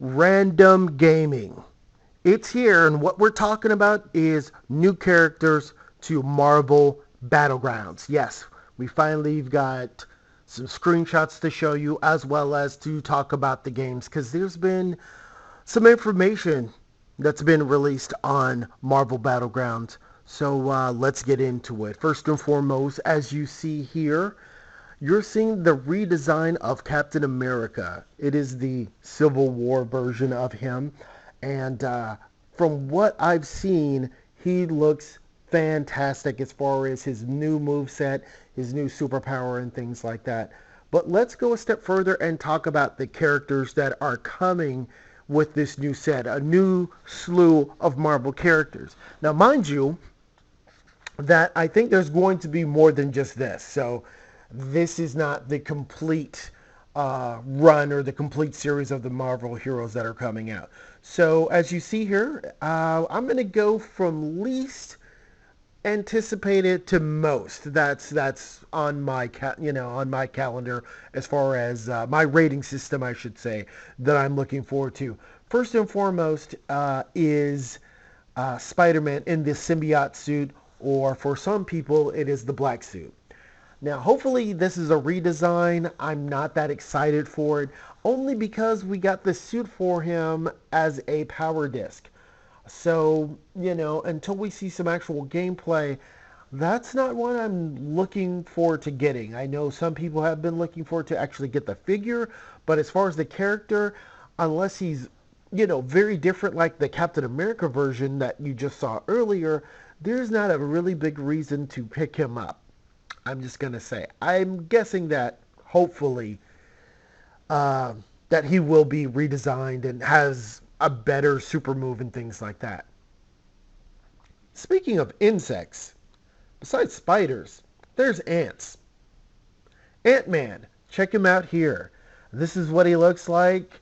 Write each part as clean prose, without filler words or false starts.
Random gaming. It's here, and what we're talking about is new characters to Marvel Battlegrounds. Yes, we finally got some screenshots to show you as well as to talk about the games because there's been some information that's been released on Marvel Battlegrounds. So let's get into it. First and foremost, as you see here, you're seeing the redesign of Captain America. It is the Civil War version of him. And from what I've seen, he looks fantastic as far as his new move set, his new superpower, and things like that. But let's go a step further and talk about the characters that are coming with this new set, a new slew of Marvel characters. Now, mind you, that I think there's going to be more than just this. So this is not the complete run or the complete series of the Marvel heroes that are coming out. So as you see here, I'm going to go from least anticipated to most. That's on my on my calendar as far as my rating system, I should say, that I'm looking forward to. First and foremost is Spider-Man in the symbiote suit, or for some people, it is the black suit. Now, hopefully this is a redesign. I'm not that excited for it, only because we got the suit for him as a power disc. So, until we see some actual gameplay, that's not what I'm looking forward to getting. I know some people have been looking forward to actually get the figure, but as far as the character, unless he's, very different like the Captain America version that you just saw earlier, there's not a really big reason to pick him up. I'm just going to say. I'm guessing that hopefully uh, that he will be redesigned and has a better super move and things like that. Speaking of insects, besides spiders, there's ants. Ant-Man, check him out here. This is what he looks like.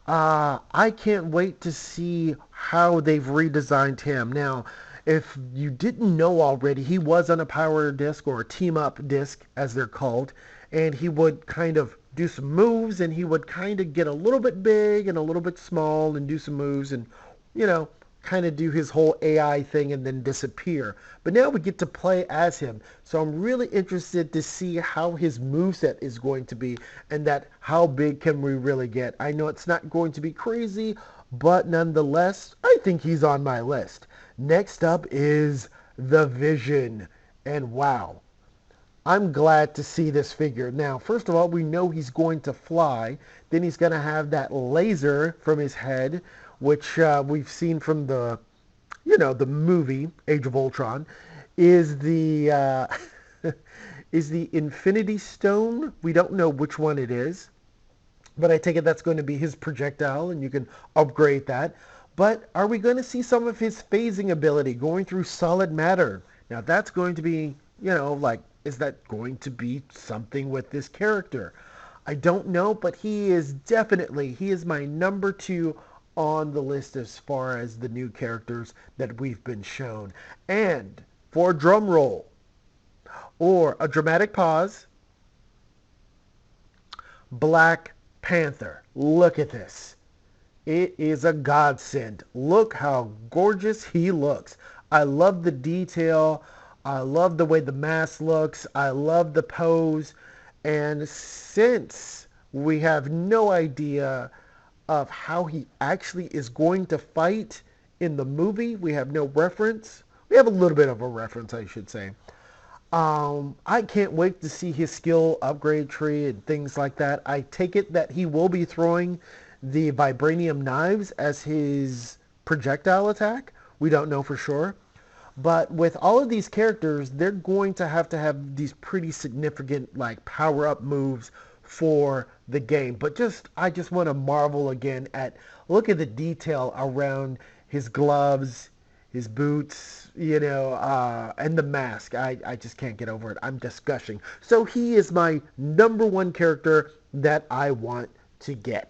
I can't wait to see how they've redesigned him. Now, if you didn't know already, he was on a power disc or a team up disc, as they're called, and he would kind of do some moves and he would kind of get a little bit big and a little bit small and do some moves and, you know, kind of do his whole AI thing and then disappear. But now we get to play as him. So I'm really interested to see how his moveset is going to be and that how big can we really get. I know it's not going to be crazy, but nonetheless, I think he's on my list. Next up is the Vision. And wow, I'm glad to see this figure. Now, first of all, we know he's going to fly. Then he's going to have that laser from his head, which we've seen from the movie Age of Ultron. Is the is the Infinity Stone? We don't know which one it is, but I take it that's going to be his projectile, and you can upgrade that. But are we going to see some of his phasing ability going through solid matter? Now that's going to be, like, is that going to be something with this character? I don't know, but he is my number two on the list as far as the new characters that we've been shown. And for a drum roll or a dramatic pause, Black Panther. Look at this. It is a godsend. Look how gorgeous he looks. I love the detail. I love the way the mask looks. I love the pose. And since we have no idea of how he actually is going to fight in the movie, we have no reference. We have a little bit of a reference, I should say. I can't wait to see his skill upgrade tree and things like that. I take it that he will be throwing the vibranium knives as his projectile attack. We don't know for sure. But with all of these characters, they're going to have these pretty significant like power-up moves for the game. But I just want to marvel again at, look at the detail around his gloves, his boots, and the mask. I just can't get over it. I'm just gushing. So he is my number one character that I want to get.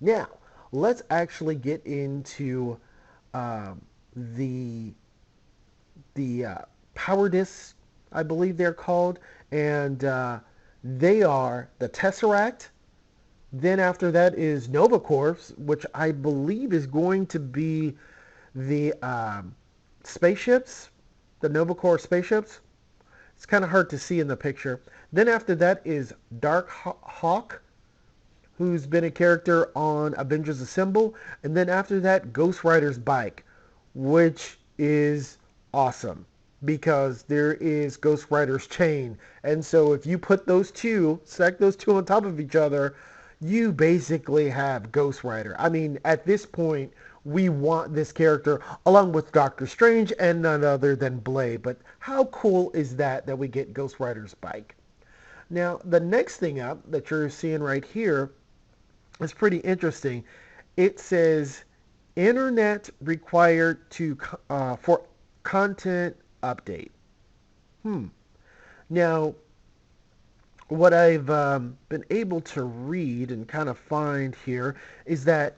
Now, let's actually get into the power discs, I believe they're called, and they are the Tesseract, Then after that is Nova Corps, which I believe is going to be the spaceships, the Nova Corps spaceships. It's kind of hard to see in the picture. Then after that is Dark Hawk, who's been a character on Avengers Assemble. And then after that, Ghost Rider's bike, which is awesome because there is Ghost Rider's chain. And so if you put those two, stack those two on top of each other, you basically have Ghost Rider. I mean, at this point, we want this character along with Doctor Strange and none other than Blade. But how cool is that we get Ghost Rider's bike? Now, the next thing up that you're seeing right here is pretty interesting. It says internet required to for content update. Now, what I've been able to read and kind of find here is that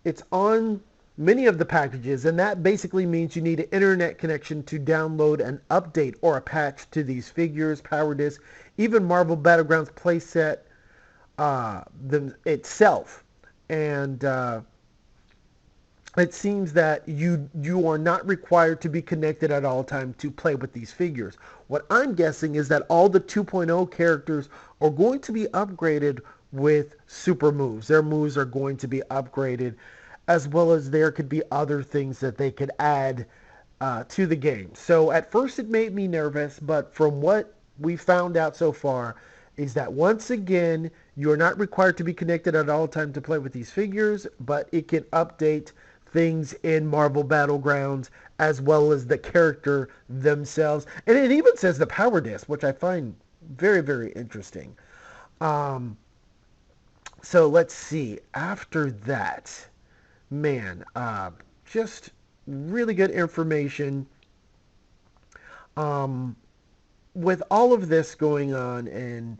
it's on many of the packages, and that basically means you need an internet connection to download an update or a patch to these figures, power disc, even Marvel Battlegrounds playset itself. And it seems that you are not required to be connected at all times to play with these figures. What I'm guessing is that all the 2.0 characters are going to be upgraded with super moves. Their moves are going to be upgraded, as well as there could be other things that they could add to the game. So at first it made me nervous, but from what we found out so far is that once again, you're not required to be connected at all times to play with these figures, but it can update things in Marvel Battlegrounds as well as the character themselves. And it even says the power disc, which I find very, very interesting. So let's see. After that, man, just really good information. With all of this going on, and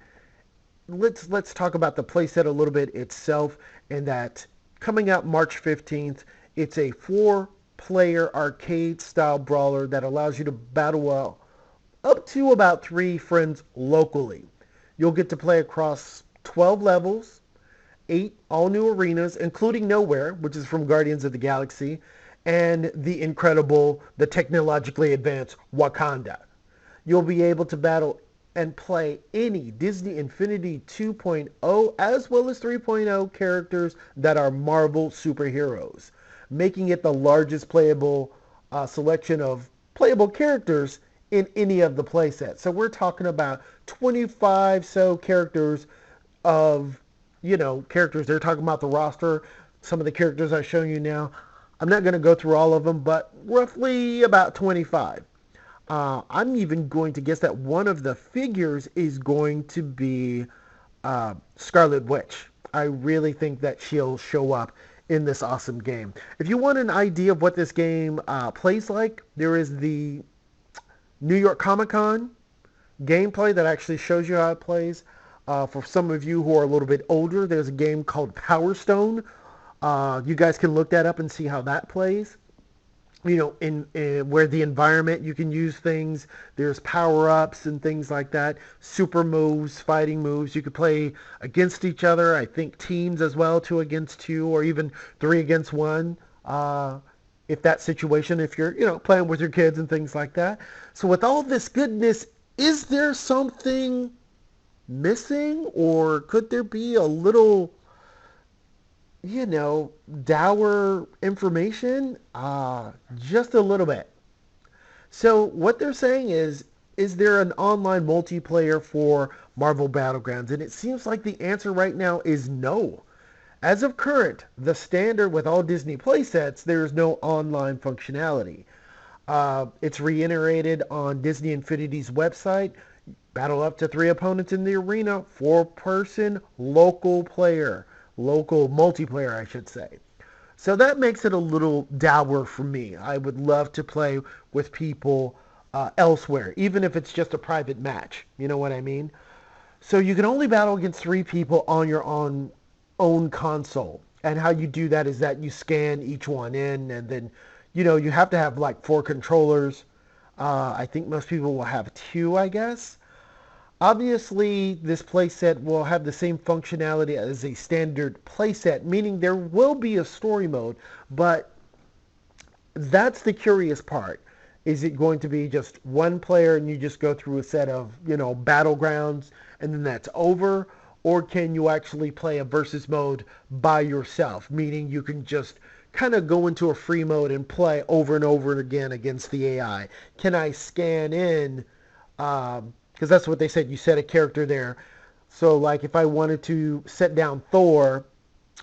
let's talk about the playset a little bit itself, and that coming out March 15th, it's a 4-player arcade-style brawler that allows you to battle up to about 3 friends locally. You'll get to play across 12 levels, 8 all-new arenas, including Nowhere, which is from Guardians of the Galaxy, and the technologically advanced Wakanda. You'll be able to battle and play any Disney Infinity 2.0 as well as 3.0 characters that are Marvel superheroes, making it the largest playable selection of playable characters in any of the playsets. So we're talking about 25 so characters of, characters. They're talking about the roster, some of the characters I've shown you now. I'm not going to go through all of them, but roughly about 25. I'm even going to guess that one of the figures is going to be Scarlet Witch. I really think that she'll show up in this awesome game. If you want an idea of what this game plays like, there is the New York Comic Con gameplay that actually shows you how it plays. For some of you who are a little bit older, there's a game called Power Stone. You guys can look that up and see how that plays. In where the environment, you can use things. There's power-ups and things like that. Super moves, fighting moves. You could play against each other. I think teams as well, 2 against 2, or even 3 against 1. If that situation, if you're, playing with your kids and things like that. So with all this goodness, is there something missing, or could there be a little dour information? Just a little bit. So what they're saying is there an online multiplayer for Marvel Battlegrounds? And it seems like the answer right now is no. As of current, the standard with all Disney playsets, there is no online functionality. It's reiterated on Disney Infinity's website. Battle up to 3 opponents in the arena, 4-person local multiplayer, I should say. So that makes it a little dour for me. I would love to play with people elsewhere, even if it's just a private match. You know what I mean? So you can only battle against 3 people on your own console. And how you do that is that you scan each one in, and then, you have to have like 4 controllers. I think most people will have 2, I guess. Obviously, this playset will have the same functionality as a standard playset, meaning there will be a story mode, but that's the curious part. Is it going to be just one player and you just go through a set of, battlegrounds and then that's over? Or can you actually play a versus mode by yourself, meaning you can just kind of go into a free mode and play over and over again against the AI? Can I scan in? Because that's what they said. You set a character there. So, like, if I wanted to set down Thor,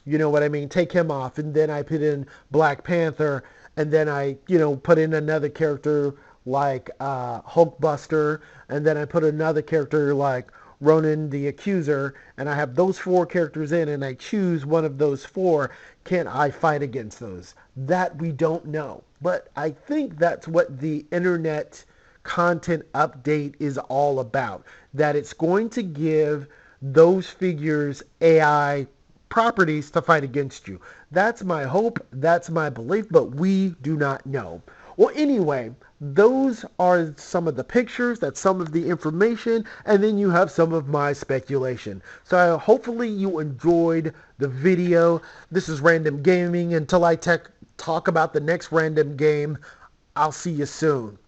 you know what I mean, take him off, and then I put in Black Panther, and then I, put in another character like Hulkbuster, and then I put another character like Ronan the Accuser, and I have those four characters in, and I choose one of those four. Can I fight against those? That we don't know. But I think that's what the internet content update is all about. That it's going to give those figures AI properties to fight against you. That's my hope, that's my belief, but we do not know. Well, anyway, those are some of the pictures, that's some of the information, and then you have some of my speculation. So hopefully you enjoyed the video. This is Random Gaming. Until I talk about the next random game, I'll see you soon.